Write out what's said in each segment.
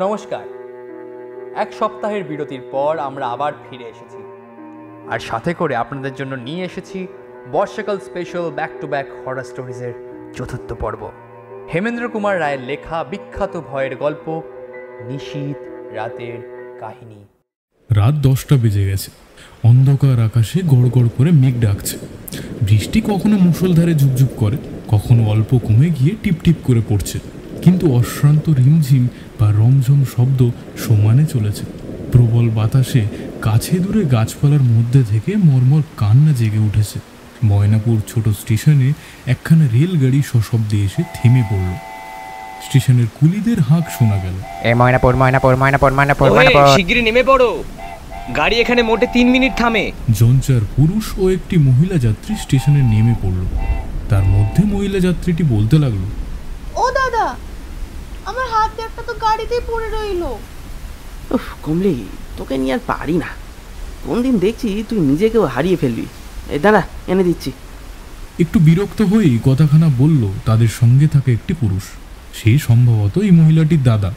নমস্কার। এক সপ্তাহের বিরতির পর আমরা আবার ফিরে এসেছি, আর সাথে করে আপনাদের জন্য নিয়ে এসেছি বর্ষাকাল special back to back horror স্টোরিজের চতুর্থ পর্ব। হেমেন্দ্র কুমার রায়ের লেখা বিখ্যাত ভয়ের গল্প নিশীথ রাতের কাহিনী। রাত 10টা বেজে গেছে। অন্ধকার আকাশে গড় গড় করে মেঘ ডাকছে। বৃষ্টি কখনো মুষলধারে ঝুপঝুপ করে, কখনো অল্প কমে গিয়ে টিপ টিপ করে পড়ছে, কিন্তু অশ্রান্ত রিমঝিম বা রমঝম শব্দ সমানে চলেছে। প্রবল বাতাসে কাছে দূরে গাছপালার মধ্যে থেকে মর্মর কান্না জেগে উঠেছে। ময়নাপুর ছোট স্টেশনে একখানা রেলগাড়ি সশব্দে এসে থেমে পড়ল। স্টেশনের কুলিদের হাঁক শোনা গেল, শিগগিরই নেমে পড়ো, গাড়ি এখানে মোটে 3 মিনিট থামে। জঞ্চার পুরুষ ও একটি মহিলা যাত্রী স্টেশনে নেমে পড়ল। তার মধ্যে মহিলা যাত্রীটি বলতে লাগলো, ও দাদা, আমার হাত একটা তো গাড়িতেই পড়ে রইল। উফ কমলি, তোকে নিয়ে আর পারি না। কোন দিন দেখছি তুই নিজেকেও হারিয়ে ফেলবি। এই দাঁড়া, এনে দিচ্ছি। একটু বিরক্ত হয়েই কথাখানা বলল তাদের সঙ্গে থাকা একটি পুরুষ। সেই সম্ভবত এই মহিলাটির দাদা।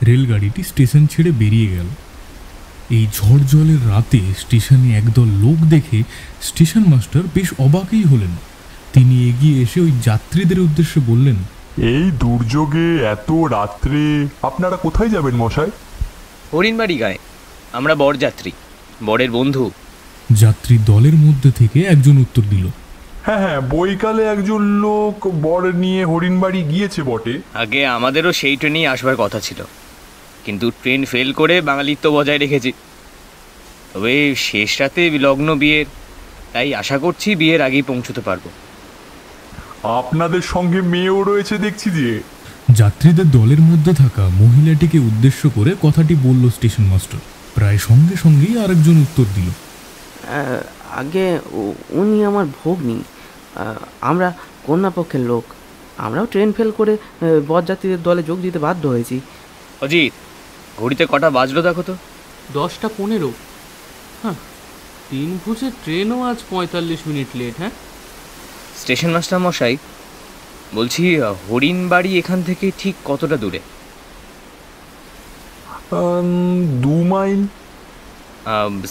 রেলগাড়িটি স্টেশন ছেড়ে বেরিয়ে গেল। এই ঝড় জলের রাতে স্টেশনে একদল লোক দেখে স্টেশন মাস্টার বেশ অবাকই হলেন। তিনি এগিয়ে এসে ওই যাত্রীদের উদ্দেশ্যে বললেন, এই দুর্যোগে এত রাত্রে আপনারা কোথায় যাবেন মশাই? হরিণবাড়ি গায়ে, আমরা বরযাত্রী, বরের বন্ধু। যাত্রী দলের মধ্যে থেকে একজন উত্তর দিল, হ্যাঁ, বৈকালে একজন লোক বর নিয়ে হরিণবাড়ি গিয়েছে বটে। আগে আমাদেরও সেই ট্রেনেই আসবার কথা ছিল, কিন্তু ট্রেন ফেল করে বাঙালিত্ব বজায় রেখেছি। তবে শেষ রাতে লগ্ন বিয়ের, তাই আশা করছি বিয়ের আগেই পৌঁছতে পারবো। আপনাদের সঙ্গে মেয়েও রয়েছে দেখছি যে। যাত্রীদের দলের মধ্যে থাকা মহিলাটিকে উদ্দেশ্য করে কথাটি বলল স্টেশন মাস্টার। প্রায় সঙ্গে সঙ্গেই আরেকজন উত্তর দিল, আগে উনি আমার ভগ্নী। আমরা কন্যাপক্ষের লোক। আমরাও ট্রেন ফেল করে বরযাত্রীদের দলে যোগ দিতে বাধ্য হয়েছি। অজিত, ঘড়িতে কটা বাজলো দেখো তো। 10টা 15। হ্যাঁ, 3 ভোজের ট্রেনও আজ 45 মিনিট লেট। হ্যাঁ, স্টেশন মাস্টার মশাই, বলছি হরিণবাড়ি এখান থেকে ঠিক কতটা দূরে? 2 মাইল।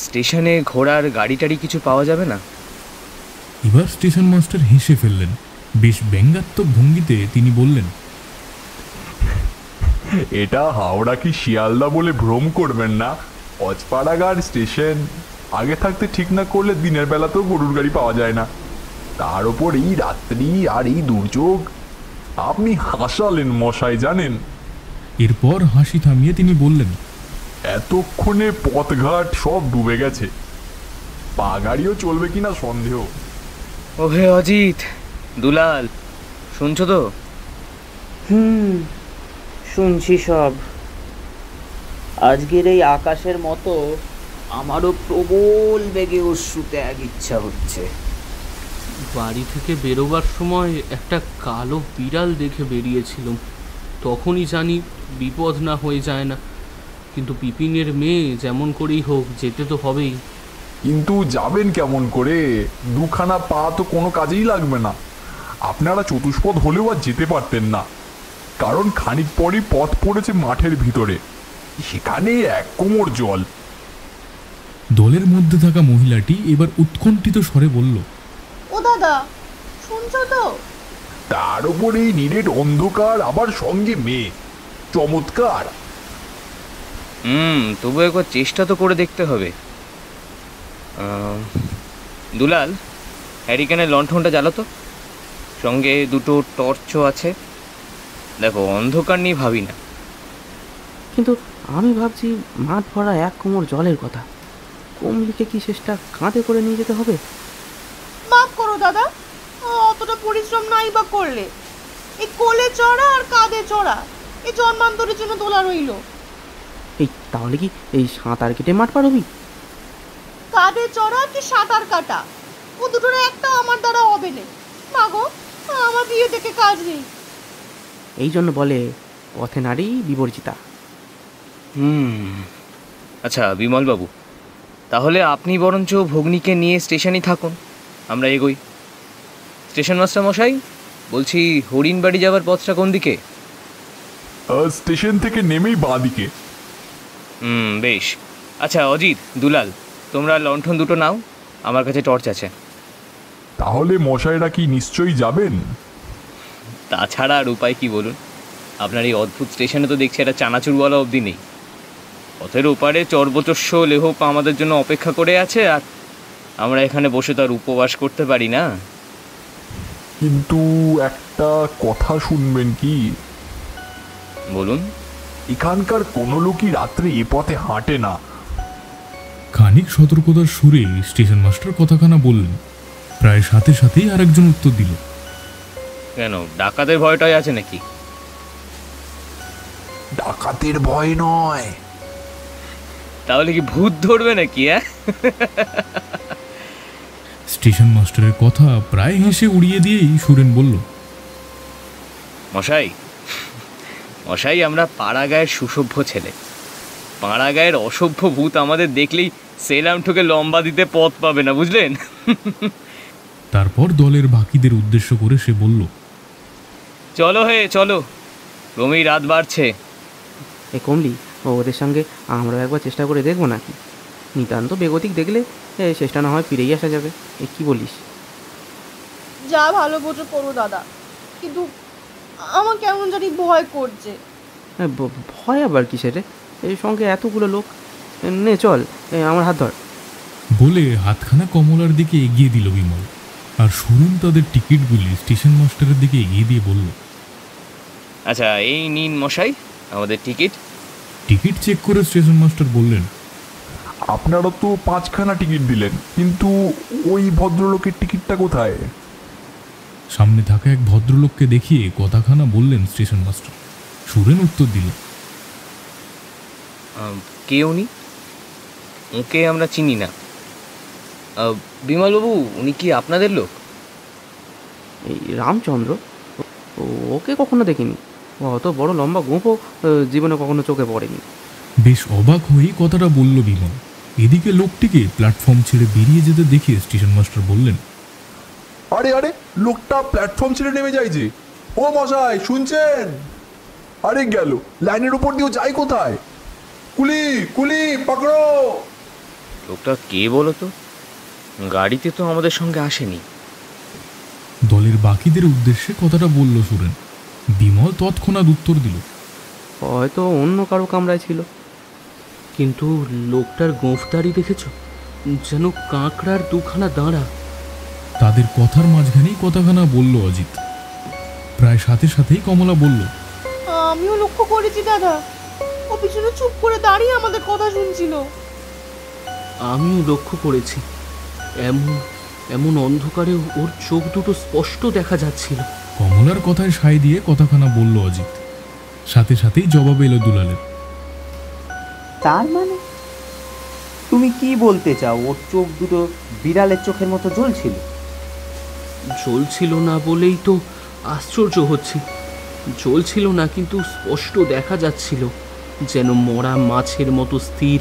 স্টেশনে ঘোড়ার গাড়ি টাড়ি কিছু পাওয়া যাবে না? এবার স্টেশন মাস্টার হেসে ফেললেন। বেশ ব্যঙ্গাত্মক ভঙ্গিতে তিনি বললেন, এটা হাওড়া কি শিয়ালদা বলে ভ্রম করবেন না। অজপাড়াগার স্টেশন। আগে থাকতে ঠিক না করলে দিনের বেলাতেও গরুর গাড়ি পাওয়া যায় না, তার উপর এই রাত্রি আর এই দুর্যোগ। আপনি হাসালেন মশাই, জানেন। এরপর হাসি থামিয়ে তিনি বললেন, এতক্ষণে পথঘাট সব ডুবে গেছে, পা গাড়িও চলবে কিনা সন্দেহ। ওহে অজিত, দুলাল, শুনছো তো? শুনছি সব। আজকের এই আকাশের মতো আমারও প্রবল বেগে অশ্রুতে এক ইচ্ছা হচ্ছে। বাড়ি থেকে বেরোবার সময় একটা কালো বিড়াল দেখে বেরিয়েছিলাম। তখনই জানি বিপদ না হয়ে যায় না, কিন্তু বিপিনের মেয়ে যেমন করেই হোক যেতে তো হবেই। কিন্তু যাবেন কেমন করে? 2খানা পা তো কোনো কাজেই লাগবে না। আপনারা চতুষ্পদ হলেও আর যেতে পারতেন না, কারণ খানিক পরই পথ পড়েছে মাঠের ভিতরে, সেখানে 1 কোমর জল। দলের মধ্যে থাকা মহিলাটি এবার উৎকণ্ঠিত স্বরে বলল, ও দাদা, শুনছো তো? তার উপরে এই নিরেট অন্ধকার, আবার সঙ্গে মেয়ে। চমৎকার। তবু একবার চেষ্টা তো করে দেখতে হবে। দুলাল, হ্যারিকেনের লণ্ঠনটা জ্বালো তো, সঙ্গে 2টো টর্চও আছে। দেখো, অন্ধকার নিয়ে ভাবি না। কিন্তু আমি ভাবছি মাঠ ভরা 1 কোমর জলের কথা। কমলিকে কি শেষটা কাঁধে করে নিয়ে যেতে হবে? মাফ করো দাদা, অতটা পরিশ্রম নাই বা করলে। এই কোলে চড়া আর কাঁধে চড়া, এই জন্মান্তরের জন্য তোলা রইল। এই তাহলে কি এই সাঁতার কেটে মাঠ পার হবি? কাঁধে চড়া কি সাঁতার কাটা, ও দুটোর একটা আমার দ্বারা হবে না। মাগো, আমার বিয়ে থেকে কাজ নেই। এই জন্য বলে পথে নারী বিবর্জিতা। আচ্ছা বিমলবাবু, তাহলে আপনি বরঞ্চ ভগ্নীকে নিয়ে স্টেশনে থাকুন, আমরা এগোই। স্টেশন মাস্টার মশাই, বলছি হরিণবাড়ি যাওয়ার পথটা কোন দিকে? স্টেশন থেকে নেমেই বাঁ দিকে। বেশ। আচ্ছা অজিত, দুলাল, তোমরা লণ্ঠন দুটো নাও, আমার কাছে টর্চ আছে। তাহলে মশাইরা কি নিশ্চয়ই যাবেন? তাছাড়া আর উপায় কি বলুন? আপনার এই অদ্ভুত স্টেশনে তো দেখছি একটা চানাচুরওয়ালা অবধি নেই। পথের ওপারে চর্বচস্য লেহপ আমাদের জন্য অপেক্ষা করে আছে, আর আমরা এখানে বসে তো আর উপবাস করতে পারি না। কিন্তু একটা কথা শুনবেন কি? বলুন। এখানকার কোনো লোকই রাত্রে এ পথে হাঁটে না। খানিক সতর্কতার সুরে স্টেশন মাস্টার কথাখানা বললেন। প্রায় সাথে সাথেই আরেকজন উত্তর দিল। কেন, ডাকাতের ভয়টাই আছে নাকি? ডাকাতের ভয় নয়। তাহলে কি ভূত ধরবে নাকি? স্টেশন মাস্টারের কথা প্রায় হেসে উড়িয়ে দিয়েই সুরেন বলল, মশাই, মশাই, আমরা পাড়াগাঁয়ের সুসভ্য ছেলে। পাড়াগাঁয়ের অসভ্য ভূত আমাদের দেখলেই সেলাম ঠুকে লম্বা দিতে পথ পাবে না, বুঝলেন? তারপর দলের বাকিদের উদ্দেশ্য করে সে বলল, চলো হে চলো, ক্রমেই রাত বাড়ছে। এ কমলি, ওদের সঙ্গে আমরা একবার চেষ্টা করে দেখবো নাকি? নিতান্ত বেগতিক দেখলে চেষ্টা না হয় ফিরেই আসা যাবে। এ কি বলিস? যা ভালো বোঝো করো দাদা, কিন্তু আমার কেমন জানি ভয় করছে। ভয় আবার কিসের রে? এই সঙ্গে এতগুলো লোক। নে চল, আমার হাত ধর। বলে হাতখানা কমলার দিকে এগিয়ে দিল বিমল। আর সুরেন তাদের টিকিটগুলি স্টেশন মাস্টারের দিকে এগিয়ে দিয়ে বলল, আচ্ছা এই নিন মশাই আমাদের টিকিট। টিকিট চেক করে স্টেশন মাস্টার বললেন, আপনারা তো 5খানা টিকিট দিলেন, কিন্তু ওই ভদ্রলোকের টিকিটটা কোথায়? সামনে থাকা এক ভদ্রলোককে দেখিয়ে কথাখানা বললেন স্টেশন মাস্টার। সুরেন উত্তর দিল, কে উনি? ওকে আমরা চিনি না। বিমলবাবু, উনি কি আপনাদের লোক? এই রামচন্দ্র, ওকে কখনো দেখিনি। অত বড় লম্বা গোঁপও জীবনে কখনো চোখে পড়েনি। বেশ অবাক হয়েই কথাটা বলল বিমল। এদিকে লোকটিকে প্ল্যাটফর্ম ছেড়ে বেরিয়ে যেতে দেখে স্টেশন মাস্টার বললেন, আরে আরে, লোকটা প্ল্যাটফর্ম ছেড়ে নেমে যায় যে। ও মশাই, শুনছেন? আরে গেল, লাইনের উপর দিয়েও যায় কোথায়? কুলি কুলি পাকড়ো। লোকটা কে বলো তো? গাড়িতে তো আমাদের সঙ্গে আসেনি। দলের বাকিদের উদ্দেশ্যে কথাটা বলল সুরেন। বিমল তৎক্ষণাৎ উত্তর দিল, হয়তো অন্য কারো কামরায় ছিল। কিন্তু লোকটার গোঁফদারি দেখেছ? যেন কাঁকড়ার দুখানা দাঁড়া। তাদের কথার মাঝখানেই কথাখানা বলল অজিত। প্রায় সাথে সাথেই কমলা বলল, আমিও লক্ষ্য করেছি দাদা, ও পিছনে চুপ করে দাঁড়িয়ে আমাদের কথা শুনছিল। আমিও লক্ষ্য করেছি, এমন এমন অন্ধকারে ওর চোখ দুটো স্পষ্ট দেখা যাচ্ছিল। কমলার কথায় সায় দিয়ে কথাখানা বলল অজিত। সাথে সাথেই জবাব এলো দুলালের, তার মানে তুমি কি বলতে চাও? ওর চোখ দুটো বিড়ালের চোখের মতো জ্বলছিল? জ্বলছিল না বলেই তো আশ্চর্য হচ্ছে। জ্বলছিল না, কিন্তু স্পষ্ট দেখা যাচ্ছিল, যেন মরা মাছের মতো স্থির,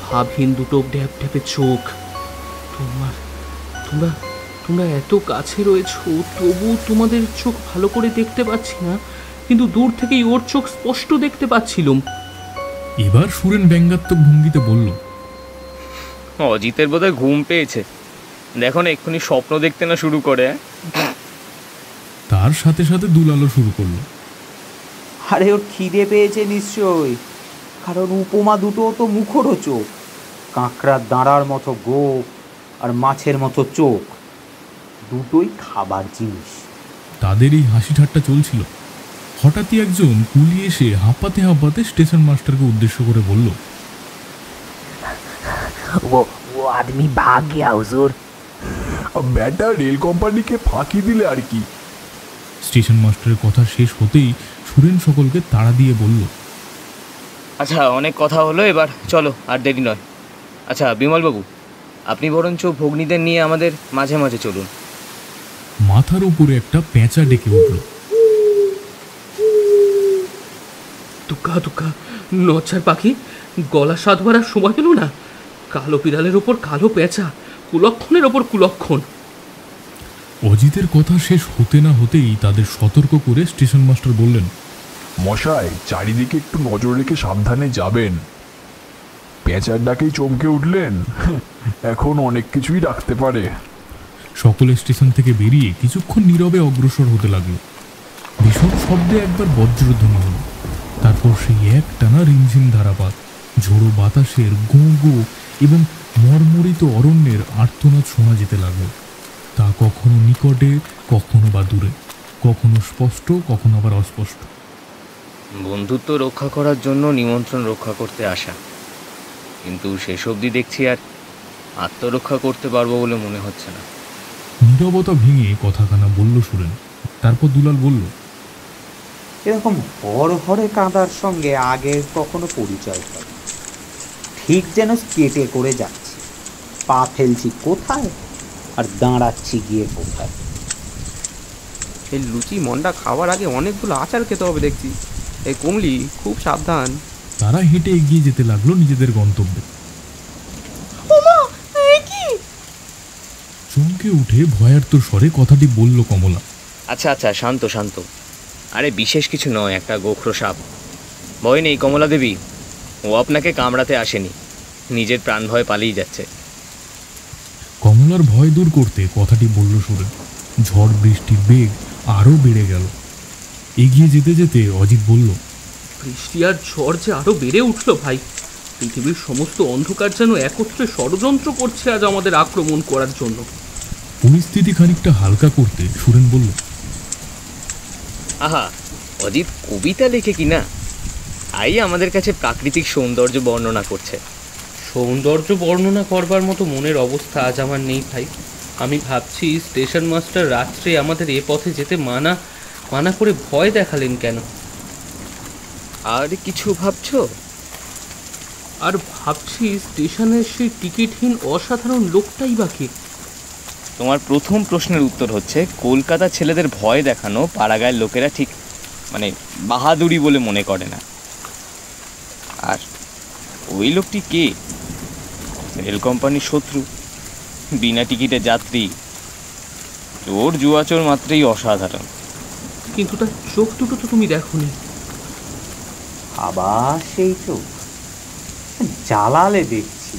ভাবহীন দুটো ড্যাপ ড্যাপে চোখ। তোমার তোমরা তোমরা এত কাছে রয়েছো, তবু তোমাদের চোখ ভালো করে দেখতে পাচ্ছি না, কিন্তু দূর থেকেই ওর চোখ স্পষ্ট দেখতে পাচ্ছিলাম। এবার সুরেন ব্যঙ্গাত্মক ভঙ্গিতে বলল, অজিতের বোধহয় ঘুম পেয়েছে, দেখো না এক্ষুনি স্বপ্ন দেখতে না শুরু করে। তার সাথে সাথে দুলালও শুরু করলো, আরে ওর খিদে পেয়েছে নিশ্চয়ই, কারণ উপমা দুটো তো মুখরোচক। কাঁকড়ার দাঁড়ার মতো গোঁফ আর মাছের মতো চোখ, দুটোই খাবার জিনিস। তাদের এই হাসি ঠাট্টা চলছিল। হঠাৎই একজন কুলি এসে হাঁপাতে হাঁপাতে স্টেশন মাস্টারকে উদ্দেশ্য করে বলল, वो आदमी भाग गया हुजूर। ব্যাটা রেল কোম্পানিকে ফাঁকি দিলে আর কি। স্টেশন মাস্টারের কথা শেষ হতেই সুরেন সকলকে তাড়া দিয়ে বলল, আচ্ছা অনেক কথা হলো, এবার চলো, আর দেরি নয়। আচ্ছা বিমলবাবু, আপনি বরঞ্চ ভগ্নীদের নিয়ে আমাদের মাঝে মাঝে চলুন। মাথার উপরে একটা পেঁচা ডেকে উঠল। দুকা দুকা নচ্ছার পাখি, গলা স্বাদ ভরার সময় পেল না। কালো বিড়ালের ওপর কালো পেঁচা, কুলক্ষণের ওপর কুলক্ষণ। অজিতের কথা শেষ হতে না হতেই তাদের সতর্ক করে স্টেশন মাস্টার বললেন, মশাই, চারিদিকে একটু নজর রেখে সাবধানে যাবেন। পেঁচার ডাকেই চমকে উঠলেন, এখন অনেক কিছুই রাখতে পারে। সকলে স্টেশন থেকে বেরিয়ে কিছুক্ষণ নীরবে অগ্রসর হতে লাগলো। ভীষণ শব্দে একবার বজ্রধ্বনি হলো, তারপর সেই একটানা রিমঝিম ধারাপাত, ঝোড়ো বাতাসের গো গো এবং মর্মরিত অরণ্যের আর্তনাদ শোনা যেতে লাগলো। তা কখনো নিকটে, কখনো বা দূরে, কখনো স্পষ্ট, কখনো আবার অস্পষ্ট। বন্ধুত্ব রক্ষা করার জন্য নিমন্ত্রণ রক্ষা করতে আসা, কিন্তু শেষ অবধি দেখছি আর আত্মরক্ষা করতে পারবো বলে মনে হচ্ছে না। নীরবতা ভেঙে কথাখানা বলল সুরেন। তারপর দুলাল বলল, এরকম হড়হড়ে কাঁদার সঙ্গে আগের কখনো পরিচয় হয়, ঠিক যেন কেটে করে যাচ্ছি, পা ফেলছি কোথায় আর দাঁড়াচ্ছি গিয়ে কোথায়। এই লুচি মন্ডা খাওয়ার আগে অনেকগুলো আচার খেতে হবে দেখছি। এই কমলি, খুব সাবধান। তারা হেঁটে এগিয়ে যেতে লাগলো নিজেদের গন্তব্যে। ওমা, এ কি? চমকে উঠে ভয়ার্ত স্বরে কথাটি বলল কমলা। আচ্ছা আচ্ছা, শান্ত শান্ত। আরে বিশেষ কিছু নয়, একটা গোখরো সাপ। ভয় নেই কমলা দেবী, ও আপনাকে কামড়াতে আসেনি, নিজের প্রাণ ভয় পালিয়ে যাচ্ছে। কমলার ভয় দূর করতে কথাটি বলল সুরেন। ঝড় বৃষ্টির বেগ আরও বেড়ে গেল। এগিয়ে যেতে যেতে অজিত বলল, বৃষ্টি আর ঝড় যে আরো বেড়ে উঠলো ভাই। পৃথিবীর সমস্ত অন্ধকার যেন একত্রে ষড়যন্ত্র করছে আজ আমাদের আক্রমণ করার জন্য। পরিস্থিতি খানিকটা হালকা করতে সুরেন বলল, আহা, অজিত কবিতা লেখে কি না, তাই আমাদের কাছে প্রাকৃতিক সৌন্দর্য বর্ণনা করছে। সৌন্দর্য বর্ণনা করবার মতো মনের অবস্থা আজ আমার নেই ভাই। আমি ভাবছি স্টেশন মাস্টার রাত্রে আমাদের এ পথে যেতে মানা করে ভয় দেখালেন কেন? আর কিছু ভাবছো? আর ভাবছি স্টেশনের সেই টিকিটহীন অসাধারণ লোকটাই বা কে? তোমার প্রথম প্রশ্নের উত্তর হচ্ছে, কলকাতা ছেলেদের ভয় দেখানো পাড়াগাঁয়ের লোকেরা ঠিক বাহাদুরি বলে মনে করে না। আর ওই লোকটি কে? রেল কোম্পানির শত্রু, বিনা টিকিটে যাত্রী, চোর জুয়াচোর মাত্রই অসাধারণ। কিন্তু তার চোখ দুটো তো তুমি দেখোনি। আবার সেই চোখ জ্বালালে দেখছি।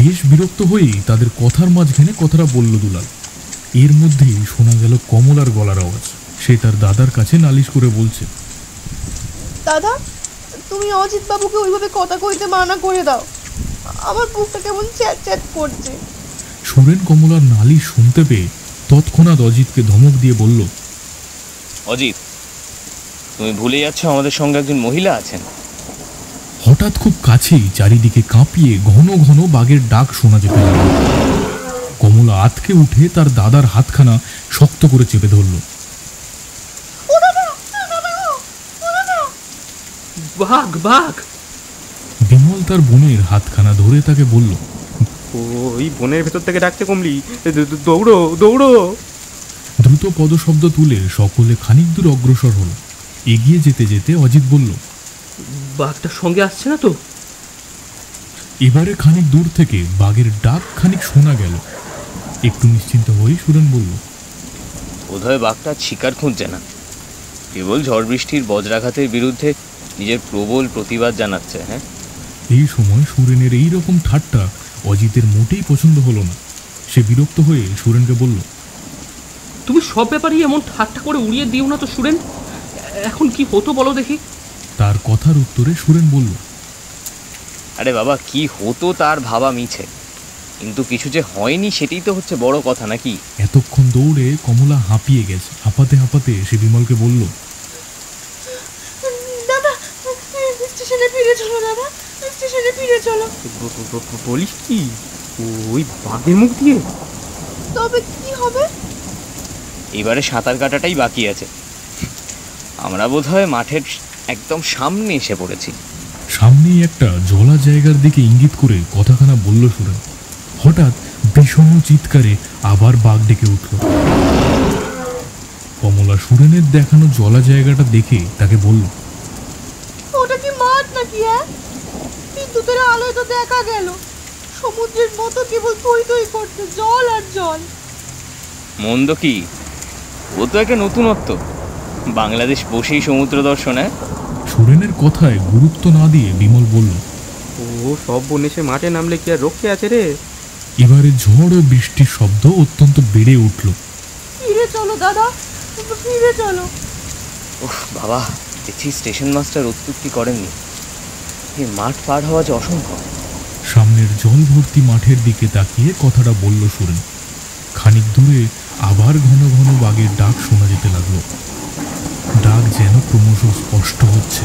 বেশ বিরক্ত হয়েই তাদের কথার মাঝখানে কথাটা বলল দুলাল। এর মধ্যেই শোনা গেল কমলার গলার আওয়াজ। সে তার দাদার কাছে নালিশ করে বলছে, দাদা, তুমি অজিত বাবুকে ওইভাবে কথা কইতে মানা করে দাও, আমার বুকটা কেমন চ্যাট চ্যাট করছে। সুরেন কমলার নালিশ শুনতে পেয়ে তৎক্ষণাৎ অজিতকে ধমক দিয়ে বলল, অজিত, তুমি ভুলে যাচ্ছ আমাদের সঙ্গে একজন মহিলা আছেন। হঠাৎ খুব কাছেই চারিদিকে কাঁপিয়ে ঘন ঘন বাঘের ডাক শোনা যেতে লাগল। কমলা আতকে উঠে তার দাদার হাতখানা শক্ত করে চেপে ধরল। বাঘ বাঘ! বিমল তার বোনের হাতখানা ধরে তাকে বলল, ওই বনের ভেতর থেকে ডাকছে কমলি, দৌড়ো দৌড়ো। দ্রুত পদশব্দ তুলে সকলে খানিক দূর অগ্রসর হল। এগিয়ে যেতে যেতে অজিত বলল, বাঘটার সঙ্গে আসছে না তো? এবারে খানিক দূর থেকে বাঘের ডাক খানিক শোনা গেল। একটু নিশ্চিন্ত হয়ে সুরেন বলল, বোধহয় বাঘটা শিকার খুঁজছে না, কেবল ঝড় বৃষ্টির বজ্রাঘাতের বিরুদ্ধে নিজের প্রবল প্রতিবাদ জানাচ্ছে। হ্যাঁ, এই সময় সুরেনের এই রকম ঠাট্টা অজিতের মোটেই পছন্দ হলো না। সে বিরক্ত হয়ে সুরেনকে বলল, তুমি সব ব্যাপারেই এমন ঠাট্টা করে উড়িয়ে দিও না তো সুরেন। এখন কি হতো বলো দেখি? তার কথার উত্তরে সুরেন বলল, আরে বাবা, কি হতো তার ভাবা মিছে, কিন্তু কিছু যে হয়নি সেটাই তো হচ্ছে বড় কথা, নাকি? এতক্ষণ দৌড়ে কমলা হাঁপিয়ে গেছে। হাঁপাতে হাঁপাতে সে বিমলকে বলল, দাদা, স্টেশনে ফিরে চলো দাদা, স্টেশনে ফিরে চলো। বলিস কি? ওই বাঘের মুখ দিয়ে? তবে কি হবে? এবারে সাঁতার কাটাটাই বাকি আছে। আমরা বোধহয় মাঠের একদম সামনে এসে পড়েছি। সামনেই একটা জলা জায়গার দিকে ইঙ্গিত করে কথাখানা বলল সুরেন। হঠাৎ বিষণ্ণ চিৎকারে আবার বাঘ ডেকে উঠল। কমলা সুরেনের দেখানো জলা জায়গাটা দেখে তাকে বলল, ওটা কি মাঠ নাকি? হ্যাঁ, বিদ্যুতের আলোয় তো দেখা গেল সমুদ্রের মতো কেবল থই থই করছে জল আর জল। মন্দ কি, ও তো একটা নতুনত্ব। বাংলাদেশ বসেই সমুদ্র দর্শন। সুরেনের কথায় গুরুত্ব না দিয়ে বিমল বলল, ও সব বোন এসে মাঠে নামলে কি আর রক্ষে আছে রে? এবারে ঝড় ও বৃষ্টির শব্দ অত্যন্ত বেড়ে উঠল। ফিরে চলো দাদা, ফিরে চলো। ওহ বাবা, দেখছি স্টেশন মাস্টার উত্তরটি করেননি। এই মাঠ পার হওয়া যে অসম্ভব। সামনের জল ভর্তি মাঠের দিকে তাকিয়ে কথাটা বলল সুরেন। খানিক দূরে আবার ঘন ঘন বাঘের ডাক শোনা যেতে লাগলো। ডাক যেন ক্রমশ স্পষ্ট হচ্ছে।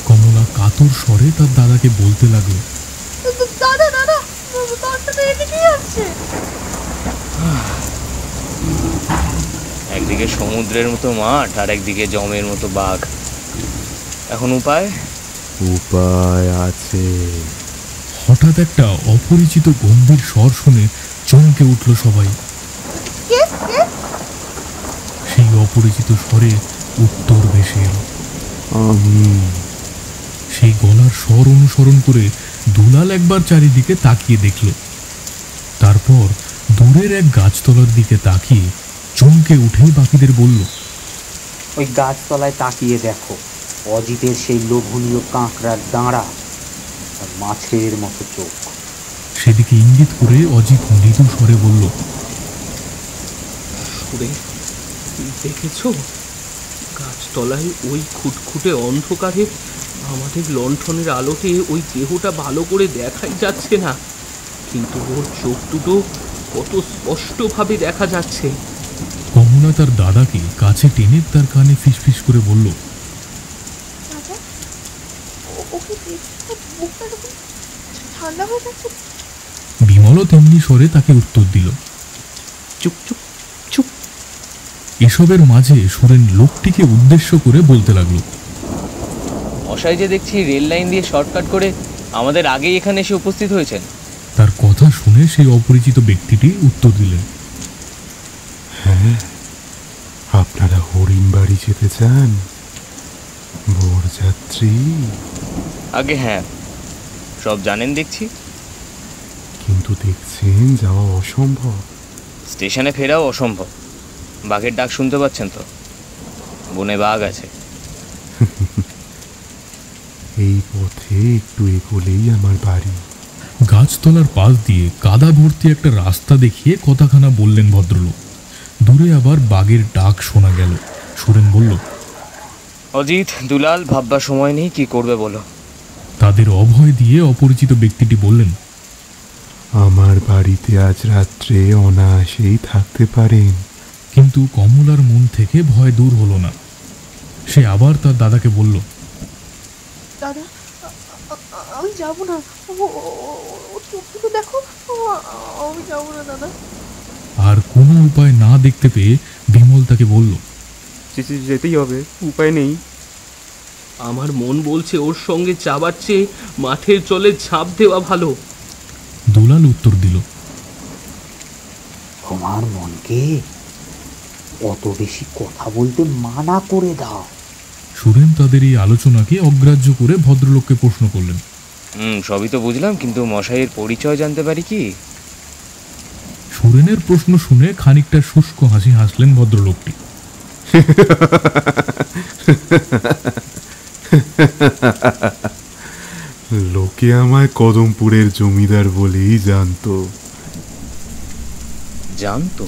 কমলা কাতর স্বরে তার দাদাকে বলতে লাগলো, দাদা দাদা, বাঘটা তো এদিকেই আসছে। একদিকে সমুদ্রের মতো মাঠ আর একদিকে জমের মতো বাঘ। এখন উপায়? উপায় আছে। হঠাৎ একটা অপরিচিত গম্ভীর স্বর শুনে চমকে উঠল সবাই। সেই অপরিচিত স্বরে উত্তর ভেসে এলো, আমি। সেই গলার স্বর অনুসরণ করে দুলাল একবার চারিদিকে তাকিয়ে দেখল। তারপর দূরের এক গাছতলার দিকে তাকিয়ে চমকে উঠে বাকিদের বলল, ওই গাছতলায় তাকিয়ে দেখো, অজিতের সেই লোভনীয় কাঁকড়ার দাঁড়া আর মাছের মতো চোখ। সেদিকে ইঙ্গিত করে অজিত মৃদু স্বরে বলল, দেখেছো, গাছতলায় ওই খুটখুটে অন্ধকারে আমাদের লণ্ঠনের আলোতে ওই দেহটা ভালো করে দেখাই যাচ্ছে না, কিন্তু ওর চোখ দুটো কত স্পষ্টভাবে দেখা যাচ্ছে। কমলা তার দাদাকে কাছে টেনে তার কানে ফিসফিস করে বলল, ঠান্ডা হয়ে যাচ্ছে। বিমলও তেমনি স্বরে তাকে উত্তর দিল, চুপ চুপ চুপ। এসবের মাঝে সুরেন লোকটিকে উদ্দেশ্য করে বলতে লাগলো, মশাই যে দেখছি রেল লাইন দিয়ে শর্টকাট করে আমাদের আগেই এখানে এসে উপস্থিত হয়েছেন। তার কথা শুনে সেই অপরিচিত ব্যক্তিটি উত্তর দিলেন, হ্যাঁ, আপনারা হরিণ বাড়ি যেতে চান? ভোরযাত্রী? আগে হ্যাঁ, সব জানেন দেখছি। কিন্তু দেখছেন যাওয়া অসম্ভব। স্টেশনে ফেরাও অসম্ভব। বাঘের ডাক শুনতে পাচ্ছেন তো? বনে বাঘ আছে। এই পথে একটু এগোলেই আমার বাড়ি। গাছতলার পাশ দিয়ে কাদা ভর্তি একটা রাস্তা দেখিয়ে কথাখানা বললেন ভদ্রলোক। দূরে আবার বাঘের ডাক শোনা গেল। সুরেন বলল, অজিত, দুলাল, ভাববার সময় নেই, কি করবে বলো। তাদের অভয় দিয়ে অপরিচিত ব্যক্তিটি বললেন, আমার বাড়িতে আজ রাত্রে অনায়াসেই থাকতে পারেন। কিন্তু কমলার মন থেকে ভয় দূর হলো না। সে আবার তার দাদাকে বলল, দাদা, আমি যাবো না। ও চোখ দুটো দেখো, আমি যাবো না দাদা। আর কোনো উপায় না দেখতে পেয়ে বিমল তাকে বলল, যেতেই হবে, উপায় নেই। আমার মন বলছে ওর সঙ্গে যাবার চেয়ে মাঠের জলে ঝাঁপ দেওয়া ভালো। দুলাল উত্তর দিল, তোমার মনকে অত বেশি কথা বলতে মানা করে দাও। সুরেন তাদের এই আলোচনাকে অগ্রাহ্য করে ভদ্রলোককে প্রশ্ন করলেন, সবই তো বুঝলাম, কিন্তু মশাইয়ের পরিচয় জানতে পারি কি? সুরেনের প্রশ্ন শুনে খানিকটা শুষ্ক হাসি হাসলেন ভদ্রলোকটি। লোকে আমায় কদমপুরের জমিদার বলেই জানতো। জানতো?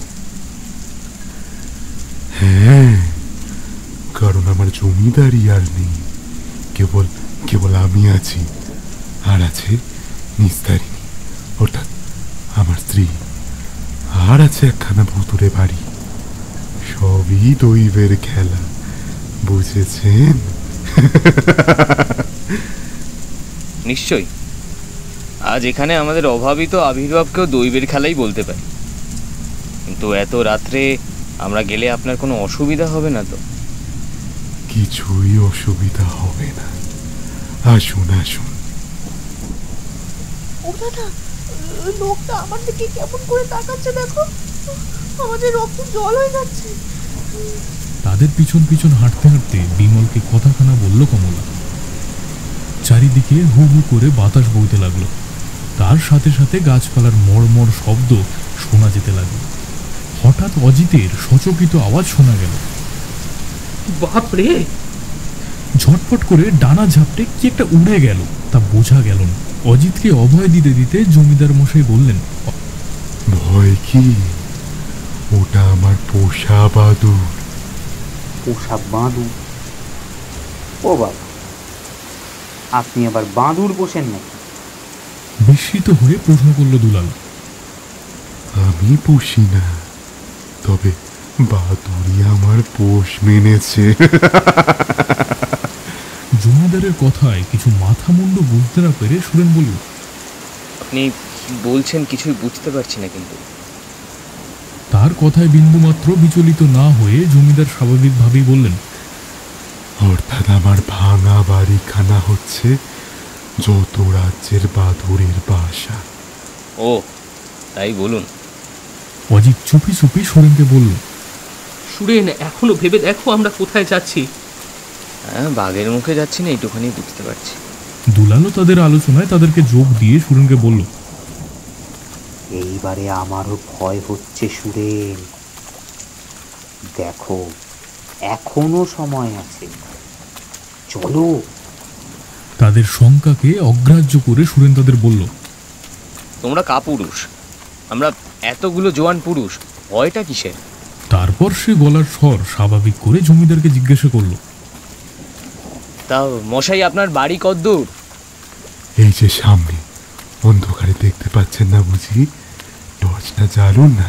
হ্যাঁ, কারণ আমার জমিদারি আর নেই, কেবল আমি আছি। আর আছে নিস্তারিণী, অর্থাৎ আমার স্ত্রী। আর আছে একখানা ভুতুরে বাড়ি। সবই দৈবের খেলা, বুঝেছেন? নিশ্চয়ই। আজ এখানে আমাদের অভাবিত আবির্ভাবকেও দৈবের খেলাই বলতে পারি। কিন্তু এত রাত্রে আমরা গেলে আপনার কোনো অসুবিধা হবে না তো? কিছুই অসুবিধা হবে না। আসুন আসুন। ও দাদা, লোকটা আমার দিকে কেমন করে তাকাচ্ছে দেখো, আমাদের রক্ত জল হয়ে যাচ্ছে। তাদের পিছন পিছন হাঁটতে হাঁটতে বিমলকে কথাখানা বলল কমলা। চারিদিকে হু হু করে বাতাস বইতে লাগলো। তার সাথে সাথে গাছপালার মড়মড় শব্দ শোনা যেতে লাগলো। হঠাৎ অজিতের সচকিত আওয়াজ শোনা গেল, বাপরে! ঝটপট করে ডানা ঝাপটে কি একটা উড়ে গেল, তা বোঝা গেল না। অজিতকে অভয় দিতে দিতে জমিদার মশাই বললেন, ভয় কি? ওটা আমার পোষা বাদুর। পোষা বাঁদুর? ও বাবা, আপনি আবার বাঁদুর পোষেন নাকি? বিস্মিত হয়ে প্রশ্ন করল দুলাল। আমি পুষি না, তবে বাদুড়ি আমার পোষ মেনেছে। জমিদারের কথায় কিছু মাথা মুন্ডু বুঝতে না পেরে সুরেন বলল, আপনি কি বলছেন কিছুই বুঝতে পারছি না কিন্তু। তার কথায় বিন্দুমাত্র বিচলিত না হয়ে জমিদার স্বাভাবিকভাবেই বললেন, অর্থাৎ আমার ভাঙা বাড়িখানা হচ্ছে যত রাজ্যের বাদুড়ের বাসা। ও তাই বলুন। অজিত চুপি চুপি সুরেনকে বলল, সুরেন, এখনো ভেবে দেখো আমরা কোথায় যাচ্ছি। হ্যাঁ, বাঘের মুখে যাচ্ছি না, এইটুখানি বুঝতে পারছি। দুলালও তাদের আলোচনায় তাদেরকে যোগ দিয়ে সুরেনকে বলল, এইবারে আমারও ভয় হচ্ছে সুরেন। দেখো, এখনো সময় আছে, চলো। তাদের শঙ্কাকে অগ্রাহ্য করে সুরেন তাদের বলল, তোমরা কাপুরুষ, আমরা এতগুলো জোয়ান পুরুষ, ভয়টা কিসের? তারপর সে গলার স্বর স্বাভাবিক করে জমিদারকে জিজ্ঞাসা করল, তা মশাই, আপনার বাড়ি কদ্দূর? এই যে সামনে, অন্ধকারে দেখতে পাচ্ছেন না বুঝি? টর্চটা জ্বালুন না।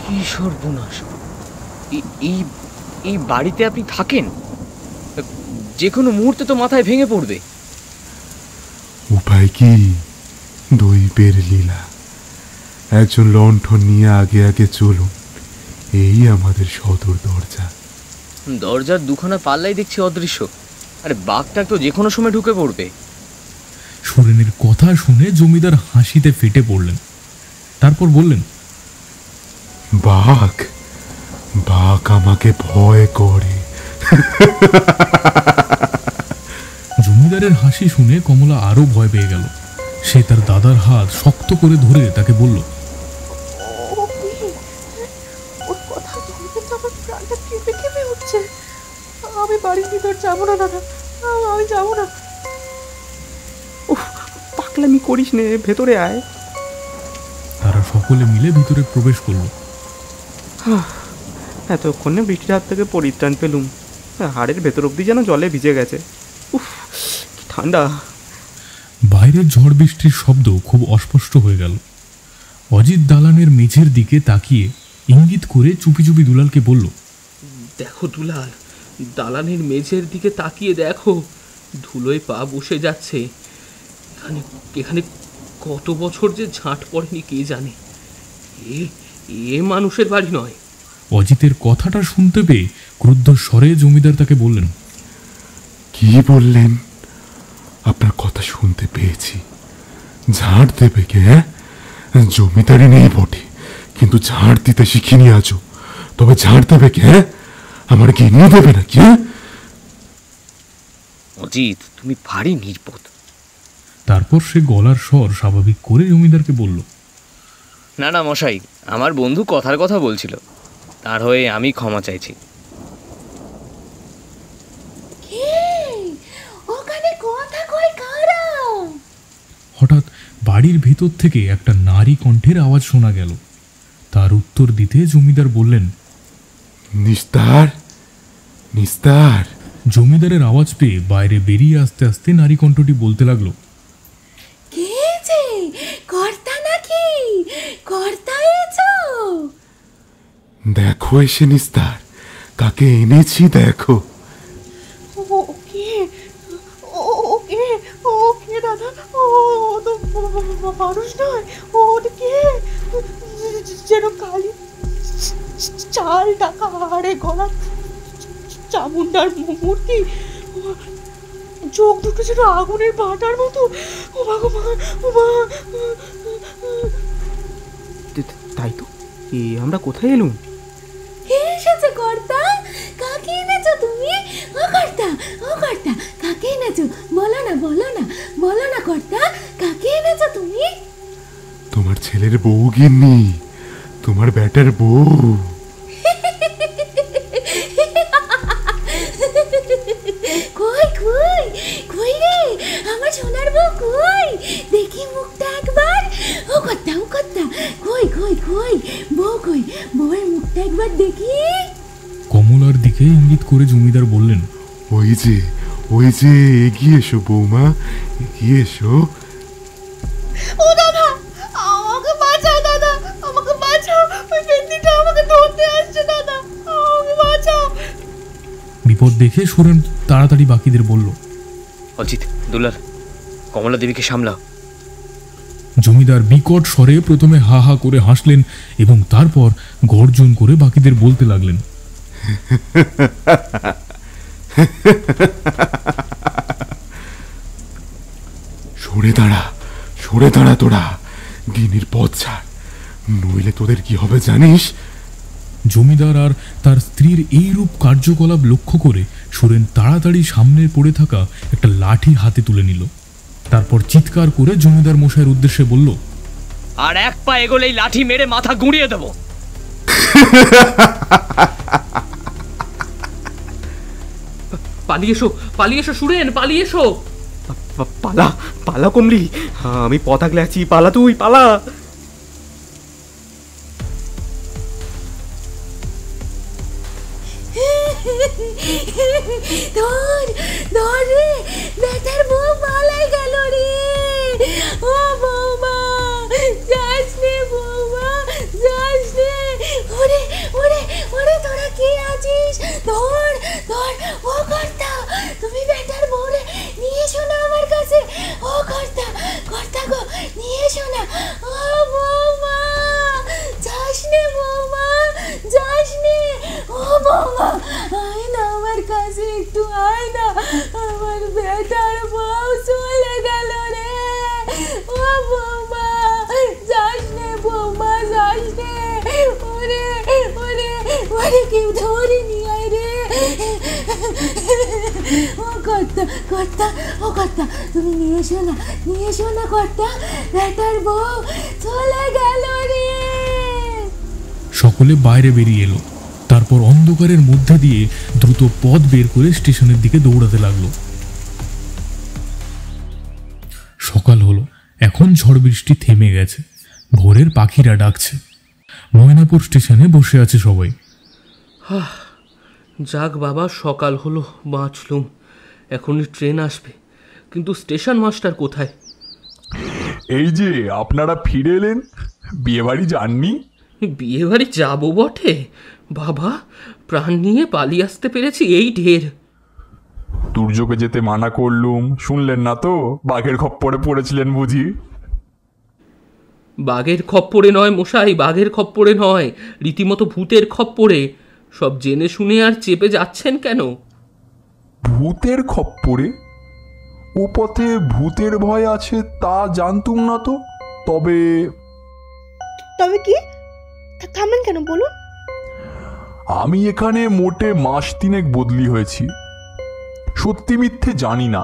কি সর্বনাশ! এই বাড়িতে আপনি থাকেন? যে কোনো মুহূর্তে তো মাথায় ভেঙে পড়বে। উপায় কি? দৈবের লীলা। একজন লণ্ঠন নিয়ে আগে আগে চলুন, এই আমাদের সদর দরজা। দরজার দুখানা পাল্লাই দেখছি অদৃশ্য। আরে বাঘটা তো যে কোনো সময় ঢুকে পড়বে। সুরেনের কথা শুনে জমিদার হাসিতে ফেটে পড়লেন। তারপর বললেন, বাঘ? বাঘ আমাকে ভয় করে। জমিদারের হাসি শুনে কমলা আরো ভয় পেয়ে গেল। সে তার দাদার হাত শক্ত করে ধরে তাকে বলল, ওর কথা শুনতে তো আমার প্রাণটা কেঁপে কেঁপে উঠছে। আমি বাড়ির ভিতর যাবো না দাদা, আমি যাবো না। উফ, পাগলামি করিস নে, ভেতরে আয়। তারা সকলে মিলে ভিতরে প্রবেশ করল। এতক্ষণে বৃষ্টির হাত থেকে পরিত্রাণ পেলুম। হাড়ের ভেতর অব্দি যেন জলে ভিজে গেছে। উফ, কি ঠান্ডা। বাইরের ঝড় বৃষ্টির শব্দ খুব অস্পষ্ট হয়ে গেল। অজিত দালানের মেঝের দিকে তাকিয়ে ইঙ্গিত করে চুপি চুপি দুলালকে বলল, দেখো দুলাল, দালানের মেঝের দিকে তাকিয়ে দেখো, ধুলোয় পা বসে যাচ্ছে। এখানে এখানে কত বছর যে ঝাঁট পড়েনি কে জানে। এ মানুষের বাড়ি নয়। অজিতের কথাটা শুনতে পেয়ে ক্রুদ্ধ স্বরে জমিদার তাকে বললেন, কি বললেন? আপনার কথা শুনতে পেয়েছি। ঝাড় দেবে কে? জমিদারি নেই বটে, কিন্তু ঝাড় দিতে শিখিনি আজও। তবে ঝাড় দেবে কে? আমার কি নিয়ে দেবে নাকি? অজিত, তুমি ভারী নির্বোধ। তারপর সে গলার স্বর স্বাভাবিক করে জমিদারকে বলল, না না মশাই, আমার বন্ধু কথার কথা বলছিল, তার হয়ে আমি ক্ষমা চাইছি। ওখানে কথা কয় কারা? হঠাৎ বাড়ির ভেতর থেকে একটা নারী কণ্ঠের আওয়াজ শোনা গেল। তার উত্তর দিতে জমিদার বললেন, নিস্তার, নিস্তার। জমিদারের আওয়াজ পেয়ে বাইরে বেরিয়ে আসতে আসতে নারী কণ্ঠটি বলতে লাগলো, কে যে? কর্তা নাকি? কর্তা এসো। দেখো এসে নিস্তার, কাকে এনেছি দেখো। ওকে ওকে ওকে দাদা, ও তো মানুষ নয়, ও কে? যেন কালি চাল টাকা হাড়ে গলা চামুন্ডার মূর্তি, চোখ দুটো যেন আগুনের ভাটার মতো। ও মা গো মা, ও মা। তাই তো, আমরা কোথায় এলুম? এসেছে কর্তা, কাকে এনেছো তুমি? ও কর্তা, ও কর্তা, কাকে এনেছো? বলো না, বলো না, বলো না কর্তা, কাকে এনেছো তুমি? তোমার ছেলের বউ গিন্নি, তোমার ব্যাটার বউ। কই করে জমিদার বললেন, ওই যে এগিয়ে এসো বৌমা, এগিয়ে এসো। ও দাদা, আমাকে বাঁচাও দাদা, আমাকে বাঁচাও, ওই পেতনিটা আমাকে ধরতে আসছে দাদা, আমাকে বাঁচাও। বিপদ দেখে সুরেন তাড়াতাড়ি বাকিদের বলল, অজিত, দুলার, কমলা দেবীকে সামলাও। জমিদার বিকট স্বরে প্রথমে হা হা করে হাসলেন এবং তারপর গর্জন করে বাকিদের বলতে লাগলেন, সরে দাঁড়া তোরা, গিনির পথ ছাড়, নইলে তোদের কি হবে জানিস? জমিদার আর তার স্ত্রীর এইরূপ কার্যকলাপ লক্ষ্য করে সুরেন তাড়াতাড়ি সামনে পড়ে থাকা একটা লাঠি হাতে তুলে নিল। তারপর চিৎকার করে জমিদার মশাইয়ের উদ্দেশ্যে বলল, আর এক পা এগোলেই লাঠি মেরে মাথা গুঁড়িয়ে দেব। পালিয়ে এসো সুরেন, পালিয়ে এসো। পালা কমলি, আমি পথ আগলে আছি, পালা তুই, পালা। ধর রে, বেটার বউ পালাই গেল রে। ও বৌমা, যাস রে বৌমা, যাস রে। ওরে ওরে ওরে, তোরা কে আছিস? ধর, ও কর্তা, তুমি বেটার বউরে নিয়ে এসো না আমার কাছে। ও কর্তা গো, নিয়ে এসো না। ও বৌমা, যাস নে বৌমা, যাস নে। ও বৌমা, আয় না আমার কাছে একটু, আয় না, আমার বেটার বউ চলে গেল রে। ও বৌমা, যাস নে বৌমা, যাস নে। ওরে ওরে ওরে, কেউ ধরে নিয়ে আয় রে। ও কর্তা, তুমি নিয়ে এসো না কর্তা, বেটার বউ চলে গেল রে। সকলে বাইরে বেরিয়ে এলো। তারপর অন্ধকারের মধ্যে দিয়ে দ্রুত পথ বের করে স্টেশনের দিকে দৌড়াতে লাগলো। সকাল হলো, এখন ঝড় বৃষ্টি থেমে গেছে, ভোরের পাখিরা ডাকছে। ময়নাপুর স্টেশনে বসে আছে সবাই। যাক বাবা, সকাল হলো, বাঁচলুম। এখনই ট্রেন আসবে, কিন্তু স্টেশন মাস্টার কোথায়? এই যে আপনারা ফিরে এলেন, বিয়ে বাড়ি যাননি? বিয়ে বাড়ি যাবো বটে বাবা, প্রাণ নিয়ে পালিয়ে আসতে পেরেছি, এই ঢের। দুর্যোগে যেতে মানা করলুম, শুনলেন না তো? বাঘের খপ্পরে পড়েছিলেন বুঝি? বাঘের খপ্পরে নয় মশাই, বাঘের খপ্পরে নয়, রীতিমতো ভূতের খপ্পরে। সব জেনে শুনে আর চেপে যাচ্ছেন কেন? ভূতের খপ্পরে? ও পথে ভূতের ভয় আছে তা জানতুম না তো। তবে কি থামেন কেন, বলুন। আমি এখানে মোটে মাস 3 বদলি হয়েছি, সত্যি মিথ্যে জানি না।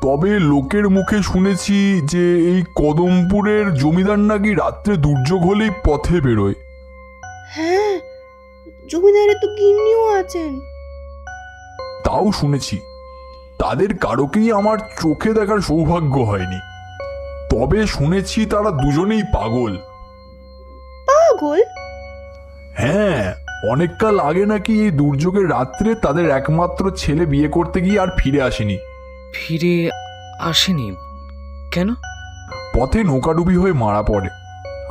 তবে লোকের মুখে শুনেছি যে এই কদমপুরের জমিদার নাকি রাত্রে দুর্যোগ হলেই পথে বেরোয়। হ্যাঁ, জমিদারের তো গিন্নিও আছেন। তাও শুনেছি। তাদের কারোকেই আমার চোখে দেখার সৌভাগ্য হয়নি, তবে শুনেছি তারা দুজনেই পাগল। পাগল? হ্যাঁ, অনেককাল আগে নাকি এই দুর্যোগের রাত্রে তাদের একমাত্র ছেলে বিয়ে করতে গিয়ে আর ফিরে আসেনি। ফিরে আসেনি কেন? পথে নৌকাডুবি হয়ে মারা পড়ে,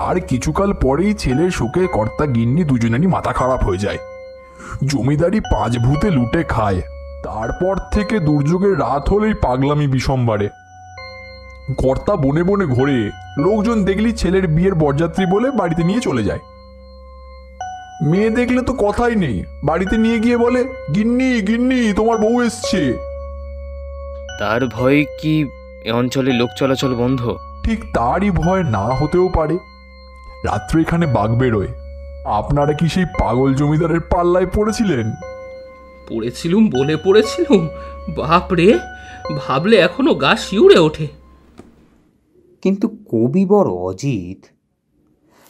আর কিছুকাল পরেই ছেলের শোকে কর্তা গিন্নি দুজনেরই মাথা খারাপ হয়ে যায়। জমিদারি 5 ভূতে লুটে খায়। তারপর থেকে দুর্যোগের রাত হলেই পাগলামি বিষম বাড়ে। কর্তা বনে বনে ঘোরে, লোকজন দেখলেই ছেলের বিয়ের বরযাত্রী বলে বাড়িতে নিয়ে চলে যায়। মেয়ে দেখলে তো কথাই নেই, বাড়িতে নিয়ে গিয়ে বলে, গিন্নি গিন্নি তোমার বউ এসছে। তার ভয়ে কি এ অঞ্চলে লোক চলাচল বন্ধ? ঠিক তারই ভয় না হতেও পারে। রাত্রে এখানে বাঘ বেরোয়। আপনারা কি সেই পাগল জমিদারের পাল্লায় পড়েছিলেন? পড়েছিলুম, বাপ রে, ভাবলে এখনো গা শিউরে ওঠে। কিন্তু কবিবর অজিত,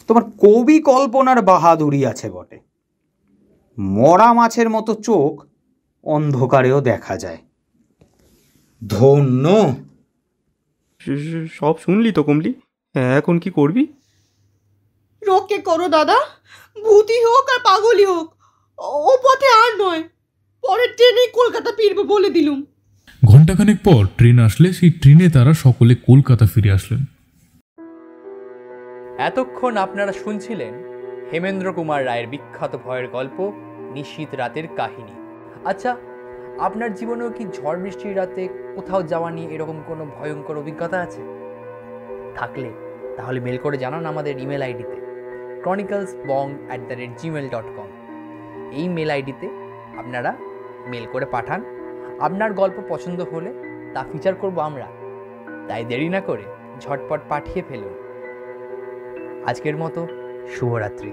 তোমার কবি কল্পনার বাহাদুরি আছে বটে। মরা মাছের মতো চোখ অন্ধকারেও দেখা যায়। ধন্য। সব শুনলি তো কমলি, এখন কি করবি? রক্ষে করো দাদা, ভূতই হোক আর পাগলই হোক, ও পথে আর নয়। পরের ট্রেনেই কলকাতা ফিরবো বলে দিলুম। ঘণ্টাখানেক পর ট্রেন আসলে সেই ট্রেনে তারা সকলে কলকাতা ফিরে আসলেন। এতক্ষণ আপনারা শুনছিলেন হেমেন্দ্র কুমার রায়ের বিখ্যাত ভয়ের গল্প নিশীথ রাতের কাহিনী। আচ্ছা, আপনার জীবনেও কি ঝড় বৃষ্টির রাতে কোথাও যাওয়া নিয়ে এরকম কোনো ভয়ঙ্কর অভিজ্ঞতা আছে? থাকলে তাহলে মেল করে জানান আমাদের ইমেল আইডিতে chroniclesbong@gmail.com। এই মেল আইডিতে আপনারা মেল করে পাঠান। আপনার গল্প পছন্দ হলে তা ফিচার করব আমরা, তাই দেরি না করে ঝটপট পাঠিয়ে ফেলুন। আজকের মতো শুভরাত্রি।